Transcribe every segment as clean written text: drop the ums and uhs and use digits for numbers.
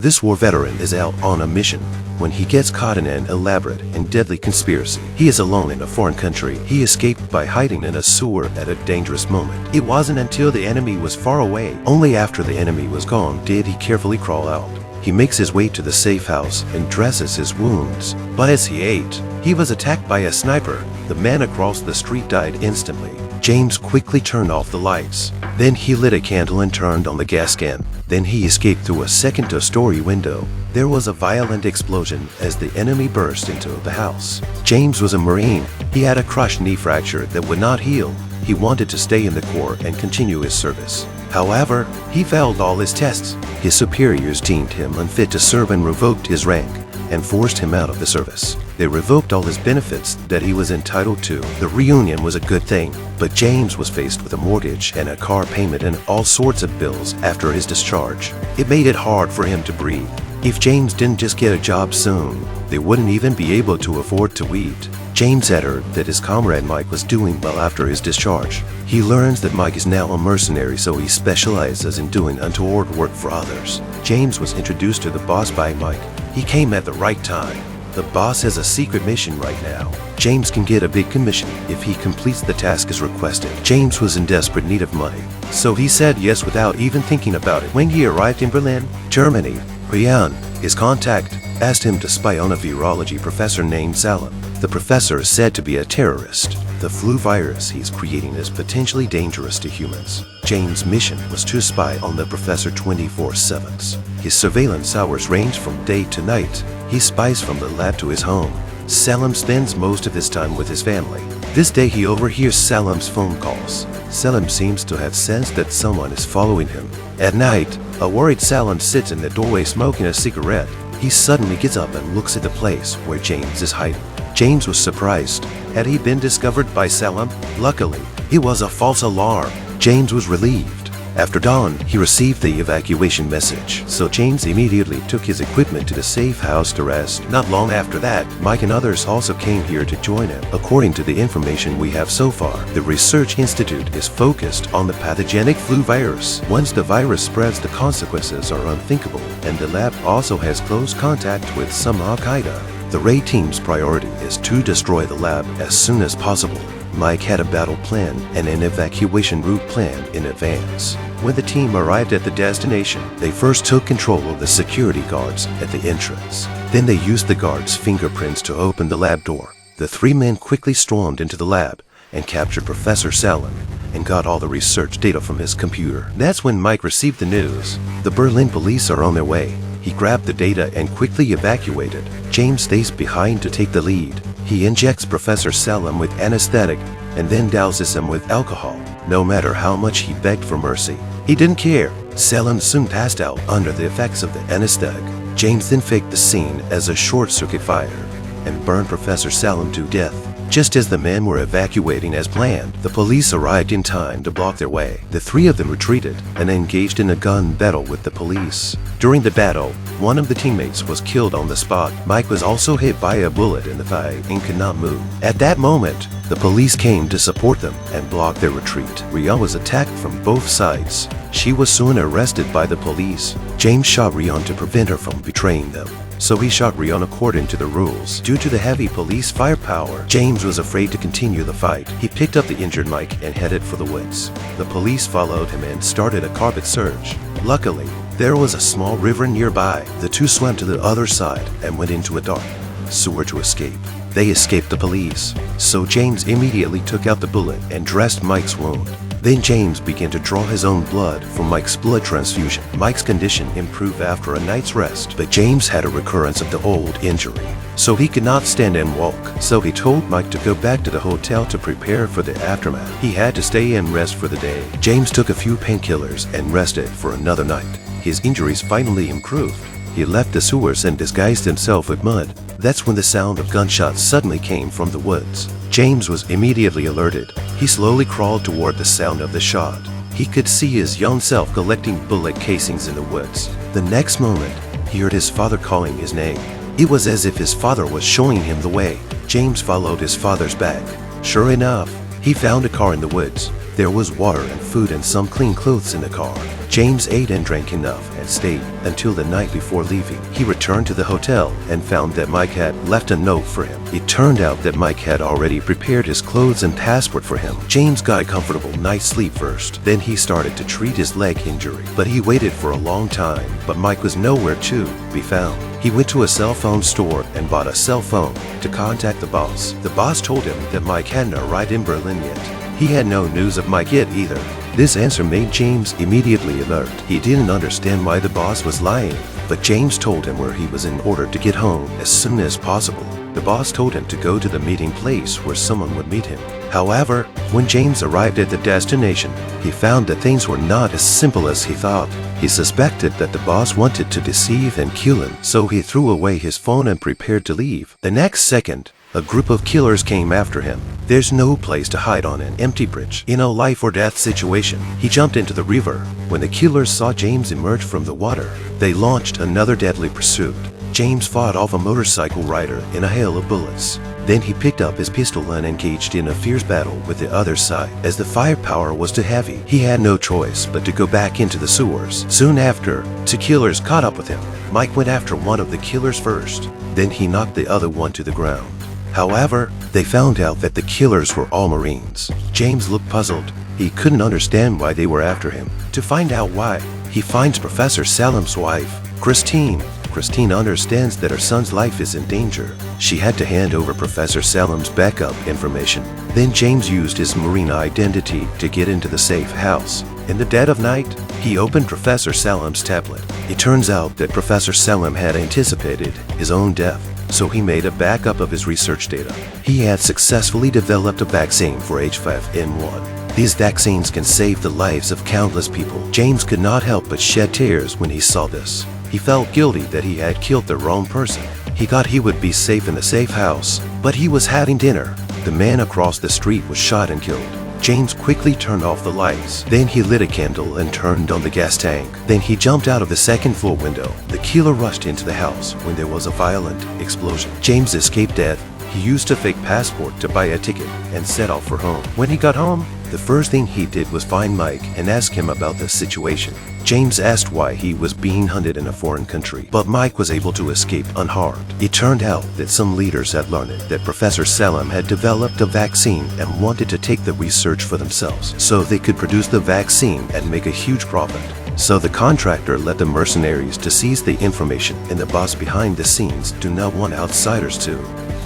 This war veteran is out on a mission when he gets caught in an elaborate and deadly conspiracy. He is alone in a foreign country. He escaped by hiding in a sewer at a dangerous moment. It wasn't until the enemy was far away, only after the enemy was gone, did he carefully crawl out. He makes his way to the safe house and dresses his wounds. But as he ate, he was attacked by a sniper. The man across the street died instantly. James quickly turned off the lights. Then he lit a candle and turned on the gas can. Then he escaped through a second-story window. There was a violent explosion as the enemy burst into the house. James was a Marine. He had a crushed knee fracture that would not heal. He wanted to stay in the Corps and continue his service. However, he failed all his tests. His superiors deemed him unfit to serve and revoked his rank and forced him out of the service. They revoked all his benefits that he was entitled to. The reunion was a good thing, but James was faced with a mortgage and a car payment and all sorts of bills after his discharge. It made it hard for him to breathe. If James didn't just get a job soon, they wouldn't even be able to afford to eat. James had heard that his comrade Mike was doing well after his discharge. He learns that Mike is now a mercenary, so he specializes in doing untoward work for others. James was introduced to the boss by Mike. He came at the right time. The boss has a secret mission right now. James can get a big commission if he completes the task as requested. James was in desperate need of money, so he said yes without even thinking about it. When he arrived in Berlin, Germany, Brian, his contact, asked him to spy on a virology professor named Salim. The professor is said to be a terrorist. The flu virus he's creating is potentially dangerous to humans. James' mission was to spy on the professor 24/7. His surveillance hours range from day to night. He spies from the lab to his home. Salim spends most of his time with his family. This day he overhears Salim's phone calls. Salim seems to have sensed that someone is following him. At night, a worried Salim sits in the doorway smoking a cigarette. He suddenly gets up and looks at the place where James is hiding. James was surprised. Had he been discovered by Salim? Luckily, it was a false alarm. James was relieved. After dawn, he received the evacuation message, so James immediately took his equipment to the safe house to rest. Not long after that, Mike and others also came here to join him. According to the information we have so far, the research institute is focused on the pathogenic flu virus. Once the virus spreads, the consequences are unthinkable, and the lab also has close contact with some Al-Qaeda. The raid team's priority is to destroy the lab as soon as possible. Mike had a battle plan and an evacuation route planned in advance. When the team arrived at the destination, they first took control of the security guards at the entrance. Then they used the guards' fingerprints to open the lab door. The three men quickly stormed into the lab and captured Professor Salim and got all the research data from his computer. That's when Mike received the news. The Berlin police are on their way. He grabbed the data and quickly evacuated. James stays behind to take the lead. He injects Professor Salim with anesthetic and then douses him with alcohol. No matter how much he begged for mercy, he didn't care. Salim soon passed out under the effects of the anesthetic. James then faked the scene as a short-circuit fire and burned Professor Salim to death. Just as the men were evacuating as planned, the police arrived in time to block their way. The three of them retreated and engaged in a gun battle with the police. During the battle, one of the teammates was killed on the spot. Mike was also hit by a bullet in the thigh and could not move. At that moment, the police came to support them and blocked their retreat. Rian was attacked from both sides. She was soon arrested by the police. James shot Rian to prevent her from betraying them, so he shot Rian according to the rules. Due to the heavy police firepower, James was afraid to continue the fight. He picked up the injured Mike and headed for the woods. The police followed him and started a carpet search. Luckily, there was a small river nearby. The two swam to the other side and went into a dark sewer to escape. They escaped the police, so James immediately took out the bullet and dressed Mike's wound. Then James began to draw his own blood from Mike's blood transfusion. Mike's condition improved after a night's rest, but James had a recurrence of the old injury, so he could not stand and walk. So he told Mike to go back to the hotel to prepare for the aftermath. He had to stay and rest for the day. James took a few painkillers and rested for another night. His injuries finally improved. He left the sewers and disguised himself with mud. That's when the sound of gunshots suddenly came from the woods. James was immediately alerted. He slowly crawled toward the sound of the shot. He could see his young self collecting bullet casings in the woods. The next moment, he heard his father calling his name. It was as if his father was showing him the way. James followed his father's back. Sure enough, He found a car in the woods. There was water and food and some clean clothes in the car. James ate and drank enough and stayed until the night before leaving. He returned to the hotel and found that Mike had left a note for him. It turned out that Mike had already prepared his clothes and passport for him. James got a comfortable night's sleep first. Then he started to treat his leg injury, but he waited for a long time. But Mike was nowhere to be found. He went to a cell phone store and bought a cell phone to contact the boss. The boss told him that Mike hadn't arrived in Berlin yet. He had no news of Mike yet either. This answer made James immediately alert. He didn't understand why the boss was lying, but James told him where he was in order to get home as soon as possible. The boss told him to go to the meeting place where someone would meet him. However, when James arrived at the destination, he found that things were not as simple as he thought. He suspected that the boss wanted to deceive and kill him, so he threw away his phone and prepared to leave. The next second, a group of killers came after him. There's no place to hide on an empty bridge. In a life or death situation, he jumped into the river. When the killers saw James emerge from the water, they launched another deadly pursuit. James fought off a motorcycle rider in a hail of bullets. Then he picked up his pistol and engaged in a fierce battle with the other side. As the firepower was too heavy, he had no choice but to go back into the sewers. Soon after, two killers caught up with him. Mike went after one of the killers first. Then he knocked the other one to the ground. However, they found out that the killers were all Marines. James looked puzzled. He couldn't understand why they were after him. To find out why, he finds Professor Salem's wife, Christine. Christine understands that her son's life is in danger. She had to hand over Professor Salem's backup information. Then James used his Marine identity to get into the safe house. In the dead of night, he opened Professor Salem's tablet. It turns out that Professor Salem had anticipated his own death, so he made a backup of his research data. He had successfully developed a vaccine for H5N1. These vaccines can save the lives of countless people. James could not help but shed tears when he saw this. He felt guilty that he had killed the wrong person. He thought he would be safe in the safe house, but he was having dinner. The man across the street was shot and killed. James quickly turned off the lights. Then he lit a candle and turned on the gas tank. Then he jumped out of the second floor window. The killer rushed into the house when there was a violent explosion. James escaped death. He used a fake passport to buy a ticket and set off for home. When he got home, the first thing he did was find Mike and ask him about the situation. James asked why he was being hunted in a foreign country, but Mike was able to escape unharmed. It turned out that some leaders had learned that Professor Salem had developed a vaccine and wanted to take the research for themselves, so they could produce the vaccine and make a huge profit. So the contractor led the mercenaries to seize the information, and the boss behind the scenes do not want outsiders to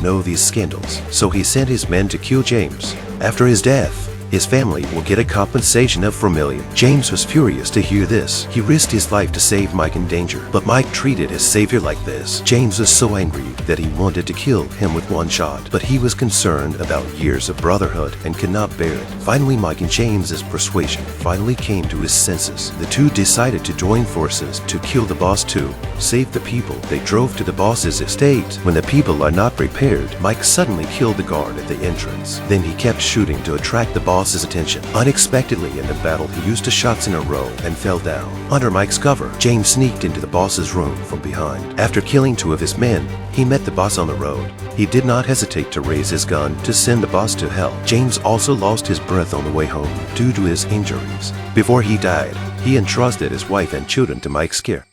know these scandals. So he sent his men to kill James. After his death, his family will get a compensation of $4 million. James was furious to hear this. He risked his life to save Mike in danger, but Mike treated his savior like this. James was so angry that he wanted to kill him with one shot, but he was concerned about years of brotherhood and could not bear it. Finally, Mike and James's persuasion finally came to his senses. The two decided to join forces to kill the boss to save the people. They drove to the boss's estate. When the people are not prepared, Mike suddenly killed the guard at the entrance. Then he kept shooting to attract the boss's attention. Unexpectedly in the battle, he used 2 shots in a row and fell down. Under Mike's cover, James sneaked into the boss's room from behind. After killing 2 of his men, he met the boss on the road. He did not hesitate to raise his gun to send the boss to hell. James also lost his breath on the way home due to his injuries. Before he died, he entrusted his wife and children to Mike's care.